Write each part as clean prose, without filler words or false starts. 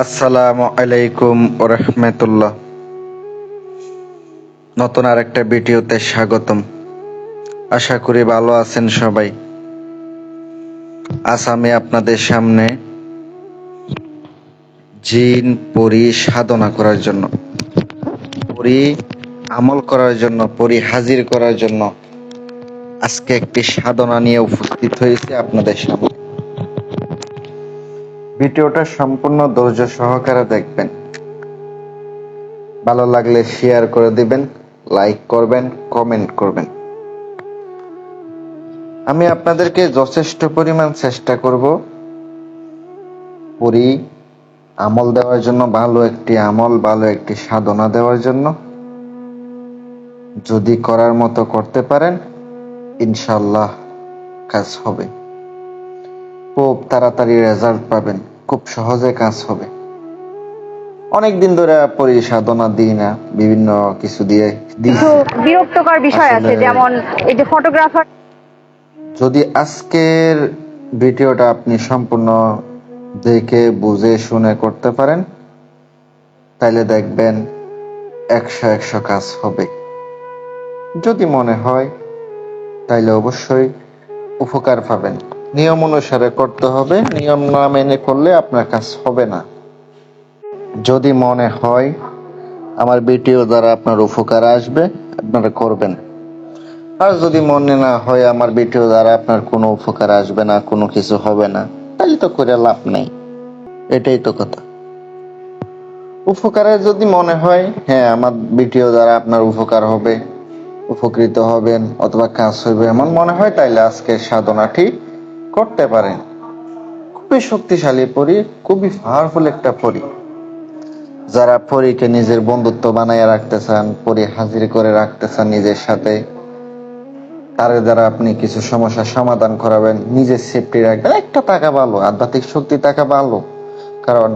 আসসালামু আলাইকুম ওরহমতুল্লাহ। নতুন আরেকটা ভিডিওতে স্বাগতম। আশা করি ভালো আছেন সবাই। আজ আমি আপনাদের সামনে জিন পরি সাধনা করার জন্য, পরি আমল করার জন্য, পরি হাজির করার জন্য আজকে একটি সাধনা নিয়ে উপস্থিত হয়েছে আপনাদের সামনে। ভিডিওটা সম্পূর্ণ ধৈর্য সহকারে দেখবেন। ভালো লাগলে শেয়ার করে দিবেন, লাইক করবেন, কমেন্ট করবেন। আমি আপনাদেরকে যথেষ্ট পরিমাণ চেষ্টা করব পরি আমল দেওয়ার জন্য, ভালো একটি আমল, ভালো একটি সাধনা দেওয়ার জন্য। যদি করার মতো করতে পারেন ইনশাল্লাহ কাজ হবে, খুব তাড়াতাড়ি রেজাল্ট পাবেন, খুব সহজে কাজ হবে। অনেকদিন ধরে পরি সাধনা দিই না, বিভিন্ন কিছু দিয়ে কিছু বিরক্তকর বিষয় আছে, আসলে যেমন এই যে ফটোগ্রাফার। যদি আজকের ভিডিওটা আপনি সম্পূর্ণ দেখে বুঝে শুনে করতে পারেন তাইলে দেখবেন 100 কাজ হবে। যদি মনে হয় তাইলে অবশ্যই উপকার পাবেন। নিয়ম অনুসারে করতে হবে, নিয়ম না মেনে করলে আপনার কাজ হবে না। যদি মনে হয় আমার ভিডিও দ্বারা আপনার উপকার আসবে, আপনারা করবেন। আর যদি মনে না হয় আমার ভিডিও দ্বারা আপনার কোনো উপকার আসবে না, কোনো কিছু হবে না, তাহলে তো করে লাভ নেই। এটাই তো কথা। উপকারের যদি মনে হয় হ্যাঁ আমার ভিডিও দ্বারা আপনার উপকার হবে, উপকৃত হবেন অথবা কাজ হবে এমন মনে হয়, তাইলে আজকে সাধনাটি করতে পারেন। খুবই শক্তিশালী পরি, খুবই পাওয়ারফুল একটা পরি। যারা পরীকে নিজের বন্ধুত্ব বানাইয়া রাখতে চান, পরি হাজির করে রাখতে চান নিজের সাথে, তার দ্বারা আপনি কিছু সমস্যার সমাধান করাবেন, নিজের সেফটি রাখবেন, একটা টাকা ভালো, আধ্যাত্মিক শক্তি টাকা ভালো। কারণ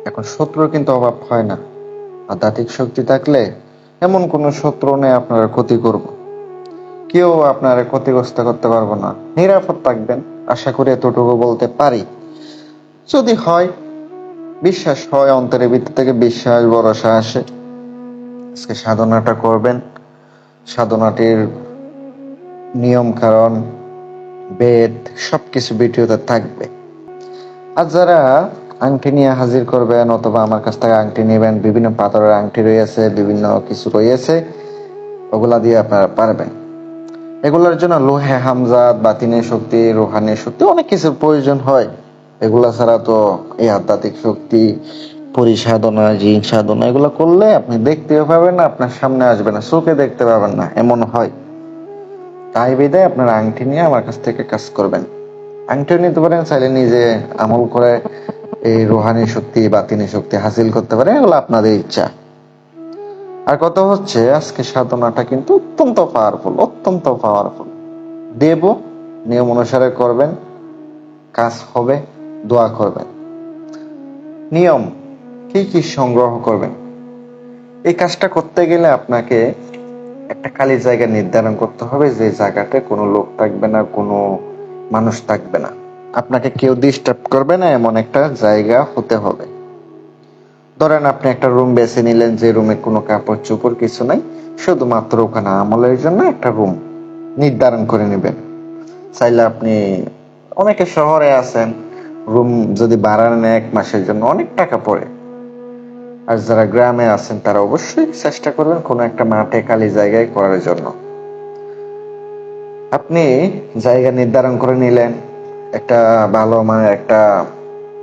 এখন শত্রুর কিন্তু অভাব হয় না। আধ্যাত্মিক শক্তি থাকলে এমন কোন শত্রু নেই আপনার ক্ষতি করব, কেউ আপনার ক্ষতিগ্রস্ত করতে পারবো না, নিরাপদ থাকবেন। আশা করি এতটুকু বলতে পারি। যদি হয়, বিশ্বাস হয়, অন্তরের ভিতর থেকে বিশ্বাস ভরসা আসে, আজকে সাধনাটা করবেন। সাধনাটির নিয়ম কারণ বেদ সবকিছু ভিডিওতে থাকবে। আর যারা আংটি নিয়ে হাজির করবেন অথবা আমার কাছ থেকে আংটি নেবেন, বিভিন্ন পাথরের আংটি রয়েছে, বিভিন্ন কিছু রয়েছে, ওগুলা দিয়ে আপনারা পারবেন। এগুলোর জন্য লোহে হামজাত, বাতিনের শক্তি, রুহানি শক্তি, অনেক কিছুর প্রয়োজন হয়। এগুলা ছাড়া তো এই আধ্যাত্মিক শক্তি, পরিসাধনা, জিন সাধনা এগুলো করলে আপনি দেখতেও পাবেন না, আপনার সামনে আসবে না, চোখে দেখতে পাবেন না, এমন হয়। তাই বিধায় আপনার আংটি নিয়ে আমার কাছ থেকে কাজ করবেন। আংটিও নিতে পারেন, চাইলে নিজে আমল করে এই রুহানি শক্তি, বাতিনি শক্তি হাসিল করতে পারেন, এগুলো আপনাদের ইচ্ছা। আর কথা হচ্ছে আজকে সাধনাটা কিন্তু অত্যন্ত পাওয়ারফুল, অত্যন্ত পাওয়ারফুল। দেব নিয়ম অনুসারে করবেন, কাজ হবে, দোয়া করবেন। নিয়ম কি কি সংগ্রহ করবেন? এই কাজটা করতে গেলে আপনাকে একটা খালি জায়গা নির্ধারণ করতে হবে, যে জায়গাতে কোনো লোক থাকবে না, কোনো মানুষ থাকবে না, আপনাকে কেউ ডিস্টার্ব করবে না, এমন একটা জায়গা হতে হবে। ধরেন আপনি একটা রুম বেছে নিলেন, যে রুমে কোনো কাপড় চোপড় কিছু নাই, শুধুমাত্র ওখানে আমলের জন্য একটা রুম নির্ধারণ করে নেবেন। চাইলে আপনি, অনেকে শহরে আছেন, রুম যদি ভাড়া নেন 1 মাসের জন্য অনেক টাকা পড়ে। আর যারা গ্রামে আছেন তারা অবশ্যই চেষ্টা করবেন কোনো একটা মাঠে খালি জায়গায় করার জন্য। আপনি জায়গা নির্ধারণ করে নিলেন, একটা ভালো মানের একটা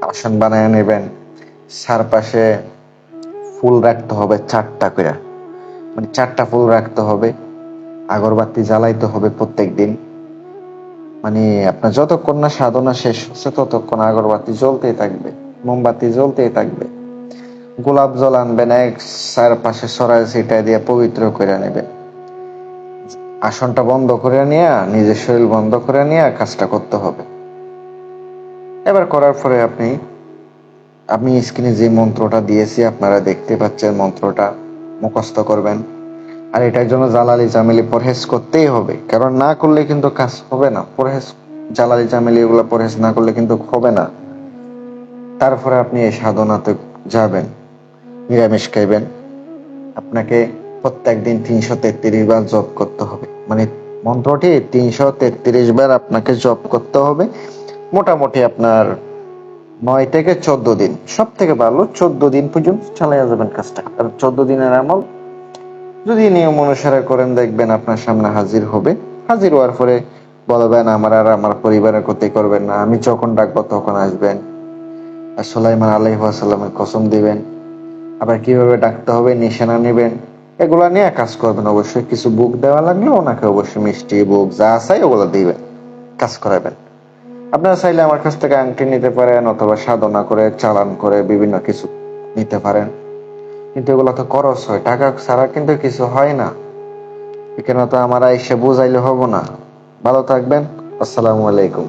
আসন বানায় নেবেন। চারপাশে ফুল রাখতে হবে 4টা করে, মানে 4টা ফুল রাখতে হবে। আগরবাতি জ্বালাইতে হবে প্রত্যেক দিন, মানে আপনার যতক্ষণ না সাধনা শেষ হচ্ছে ততক্ষণ আগরবাতি জ্বলতেই থাকবে, মোমবাতি জ্বলতেই থাকবে। গোলাপ জল আনবেন, চারপাশে ছড়াই ছিটাই দিয়ে পবিত্র করে নেবেন। আসনটা বন্ধ করে নিয়ে, নিজের শরীর বন্ধ করে নিয়ে কাজটা করতে হবে। এবার করার পরে আমি স্ক্রিনে যে মন্ত্রটা দিয়েছি আপনারা দেখতে পাচ্ছেন, মন্ত্রটা মুখস্থ করবেন। আর এটার জন্য জালালি জামিলি পরহেজ করতেই হবে, কারণ না করলে কিন্তু কাজ হবে না। পরহেজ, জালালি জামিলি এগুলো পরহেজ না করলে কিন্তু হবে না। তারপরে আপনি এই সাধনাতে যাবেন, নিরামিষ খাইবেন। আপনাকে প্রত্যেকদিন 333 বার জপ করতে হবে, মানে মন্ত্রটি 333 বার আপনাকে জপ করতে হবে। মোটামুটি আপনার 9 থেকে 14 দিন, সব থেকে ভালো 14 দিন পর্যন্ত চালিয়ে যাবেন কাজটা। আর 14 দিনের আমল যদি নিয়ম অনুসারে করেন, দেখবেন আপনার সামনে হাজির হবে। হাজির হওয়ার পরে বলবেন আমার আর আমার পরিবারের ক্ষতি করবেন না, আমি যখন ডাকবো তখন আসবেন। আর সুলাইমান আলাইহিস সালামের কসম দিবেন। আবার কিভাবে ডাকতে হবে নিশানা নেবেন, এগুলা নিয়ে কাজ করবেন। অবশ্যই কিছু বুক দেওয়া লাগলে ওনাকে অবশ্যই মিষ্টি বুক যা চাই ওগুলো দিবেন, কাজ করাবেন। আপনারা চাইলে আমার কাছ থেকে আংটি নিতে পারেন, অথবা সাধনা করে চালান করে বিভিন্ন কিছু নিতে পারেন, কিন্তু এগুলো তো খরচ হয়, টাকা ছাড়া কিন্তু কিছু হয় না। এখানে তো আমার এসে বুঝাইলে হবো না। ভালো থাকবেন। আসসালামু আলাইকুম।